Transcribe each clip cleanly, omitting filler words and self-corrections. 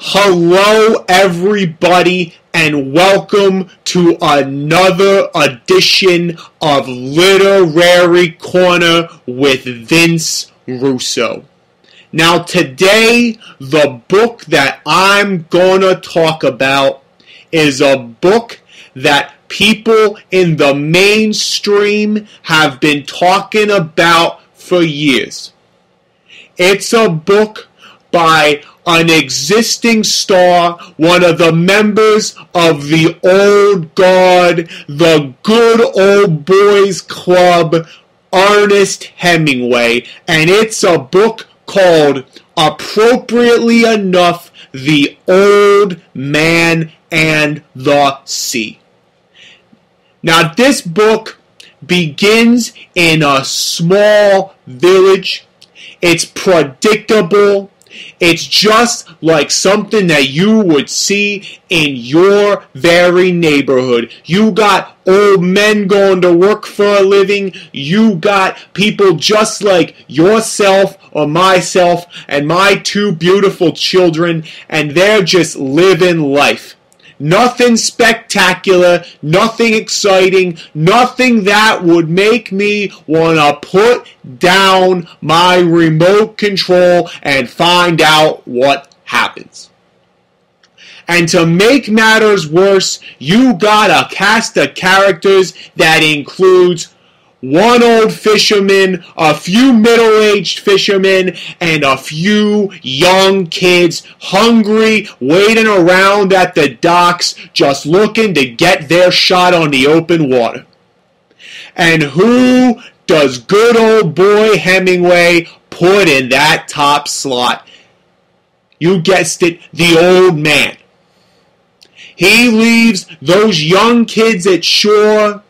Hello, everybody, and welcome to another edition of Literary Corner with Vince Russo. Now, today, the book that I'm gonna talk about is a book that people in the mainstream have been talking about for years. It's a book by an existing star, one of the members of the old guard, the Good Old Boys Club, Ernest Hemingway, and it's a book called, appropriately enough, The Old Man and the Sea. Now, this book begins in a small village. It's predictable. It's just like something that you would see in your very neighborhood. You got old men going to work for a living. You got people just like yourself or myself and my two beautiful children, and they're just living life. Nothing spectacular, nothing exciting, nothing that would make me want to put down my remote control and find out what happens. And to make matters worse, you got a cast of characters that includes one old fisherman, a few middle-aged fishermen, and a few young kids hungry, waiting around at the docks, just looking to get their shot on the open water. And who does good old boy Hemingway put in that top slot? You guessed it, the old man. He leaves those young kids at shore,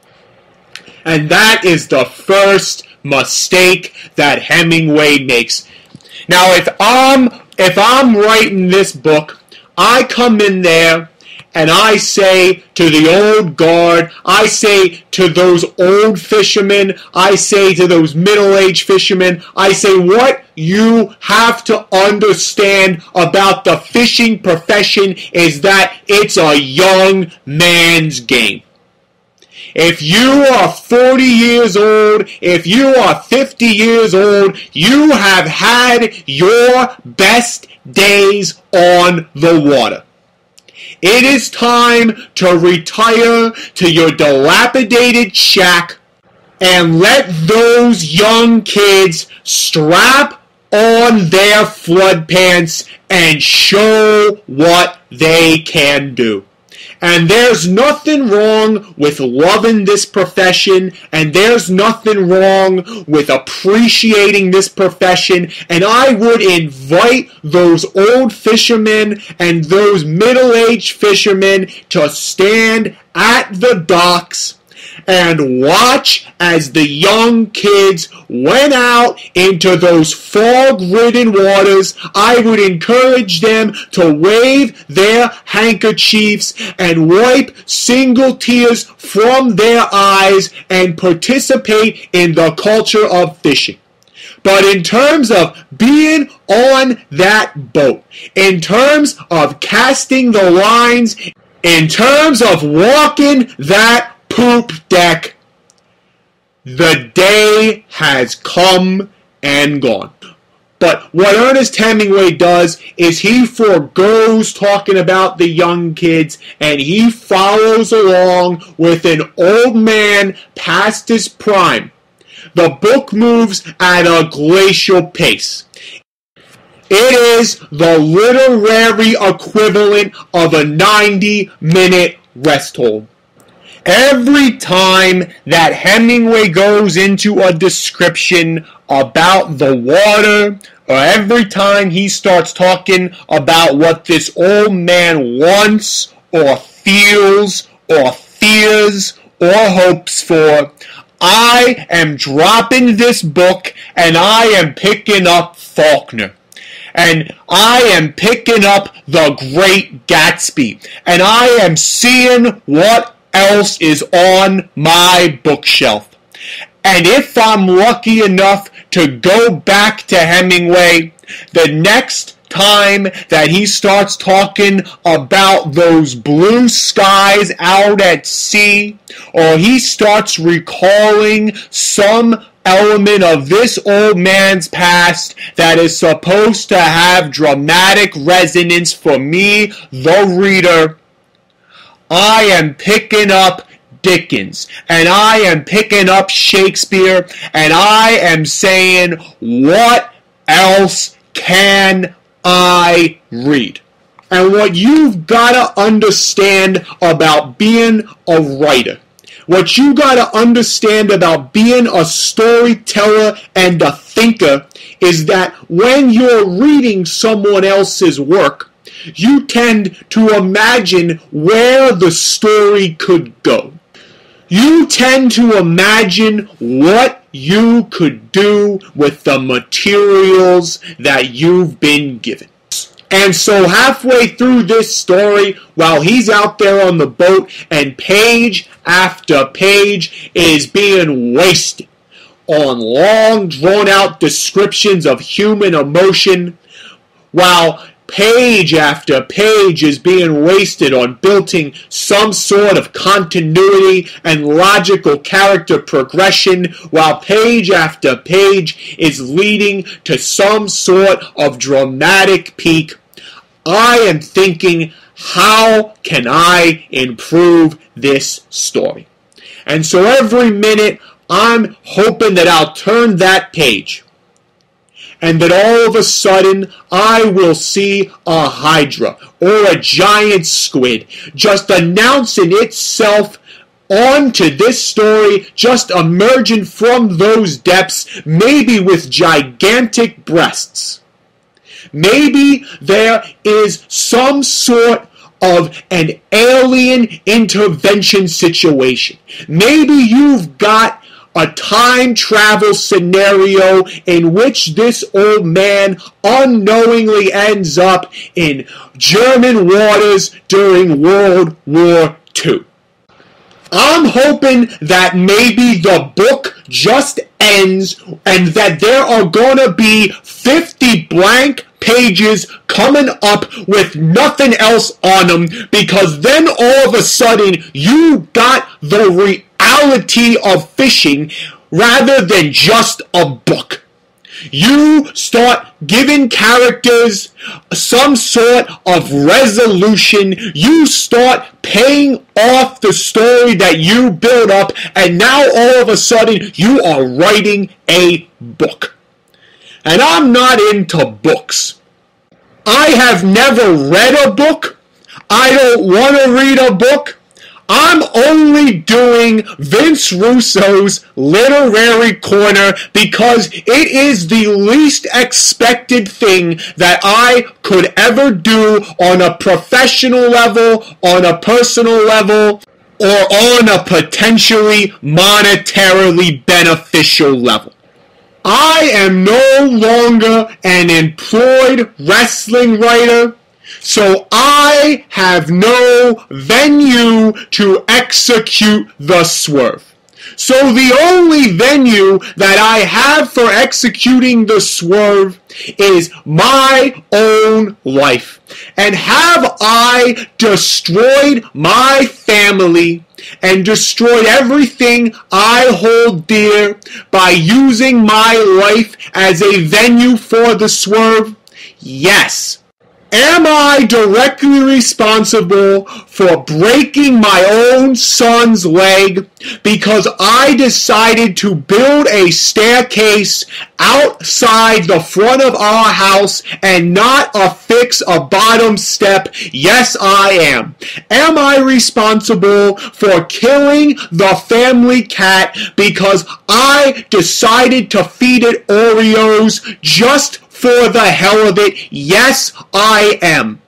and that is the first mistake that Hemingway makes. Now, if I'm writing this book, I come in there and I say to the old guard, I say to those old fishermen, I say to those middle-aged fishermen, I say what you have to understand about the fishing profession is that it's a young man's game. If you are 40 years old, if you are 50 years old, you have had your best days on the water. It is time to retire to your dilapidated shack and let those young kids strap on their flood pants and show what they can do. And there's nothing wrong with loving this profession, and there's nothing wrong with appreciating this profession, and I would invite those old fishermen and those middle-aged fishermen to stand at the docks and watch as the young kids went out into those fog-ridden waters. I would encourage them to wave their handkerchiefs and wipe single tears from their eyes and participate in the culture of fishing. But in terms of being on that boat, in terms of casting the lines, in terms of walking that poop deck, the day has come and gone. But what Ernest Hemingway does is he forgoes talking about the young kids and he follows along with an old man past his prime. The book moves at a glacial pace. It is the literary equivalent of a 90-minute rest hold. Every time that Hemingway goes into a description about the water, or every time he starts talking about what this old man wants, or feels, or fears, or hopes for, I am dropping this book and I am picking up Faulkner. And I am picking up The Great Gatsby. And I am seeing what else is on my bookshelf. And if I'm lucky enough to go back to Hemingway, the next time that he starts talking about those blue skies out at sea, or he starts recalling some element of this old man's past that is supposed to have dramatic resonance for me, the reader, I am picking up Dickens, and I am picking up Shakespeare, and I am saying, what else can I read? And what you've got to understand about being a writer, what you got to understand about being a storyteller and a thinker, is that when you're reading someone else's work, you tend to imagine where the story could go. You tend to imagine what you could do with the materials that you've been given. And so halfway through this story, while he's out there on the boat and page after page is being wasted on long, drawn-out descriptions of human emotion, while page after page is being wasted on building some sort of continuity and logical character progression, while page after page is leading to some sort of dramatic peak, I am thinking, how can I improve this story? And so every minute, I'm hoping that I'll turn that page, and that all of a sudden I will see a hydra or a giant squid just announcing itself onto this story, just emerging from those depths, maybe with gigantic breasts. Maybe there is some sort of an alien intervention situation. Maybe you've got a time travel scenario in which this old man unknowingly ends up in German waters during World War II. I'm hoping that maybe the book just ends and that there are gonna be 50 blank pages coming up with nothing else on them, because then all of a sudden you got the reality of fishing rather than just a book. You start giving characters some sort of resolution. You start paying off the story that you build up, and now all of a sudden you are writing a book. And I'm not into books. I have never read a book. I don't want to read a book. I'm only doing Vince Russo's Literary Corner because it is the least expected thing that I could ever do on a professional level, on a personal level, or on a potentially monetarily beneficial level. I am no longer an employed wrestling writer, so I have no venue to execute the swerve. So the only venue that I have for executing the swerve is my own life. And have I destroyed my family and destroyed everything I hold dear by using my life as a venue for the swerve? Yes. Am I directly responsible for breaking my own son's leg because I decided to build a staircase outside the front of our house and not affix a bottom step? Yes, I am. Am I responsible for killing the family cat because I decided to feed it Oreos just for the hell of it? Yes, I am.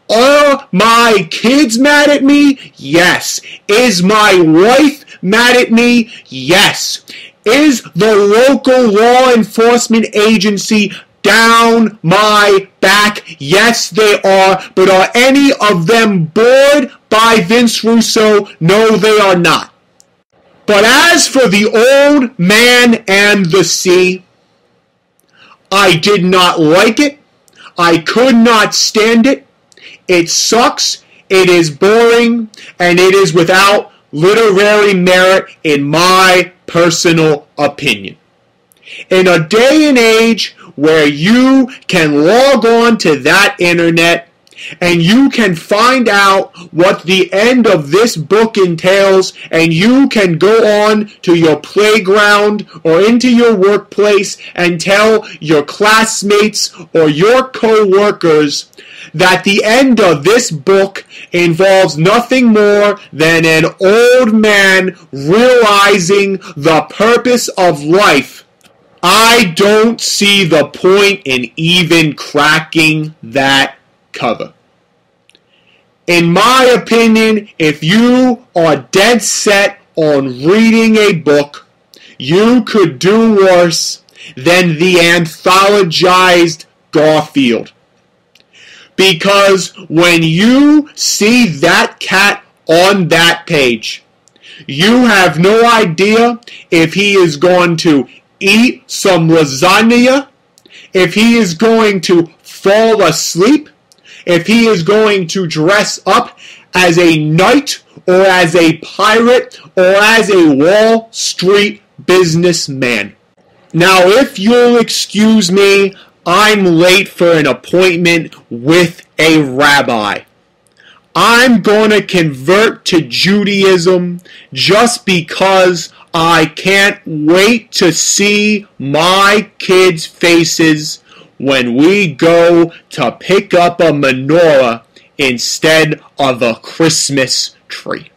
Are my kids mad at me? Yes. Is my wife mad at me? Yes. Is the local law enforcement agency down my back? Yes, they are. But are any of them bored by Vince Russo? No, they are not. But as for the old man and the sea, I did not like it. I could not stand it. It sucks, it is boring, and it is without literary merit in my personal opinion. In a day and age where you can log on to that internet and you can find out what the end of this book entails, and you can go on to your playground or into your workplace and tell your classmates or your co-workers that the end of this book involves nothing more than an old man realizing the purpose of life, I don't see the point in even cracking that cover. In my opinion, if you are dead set on reading a book, you could do worse than the anthologized Garfield. Because when you see that cat on that page, you have no idea if he is going to eat some lasagna, if he is going to fall asleep, if he is going to dress up as a knight or as a pirate or as a Wall Street businessman. Now, if you'll excuse me, I'm late for an appointment with a rabbi. I'm going to convert to Judaism just because I can't wait to see my kids' faces when we go to pick up a menorah instead of a Christmas tree.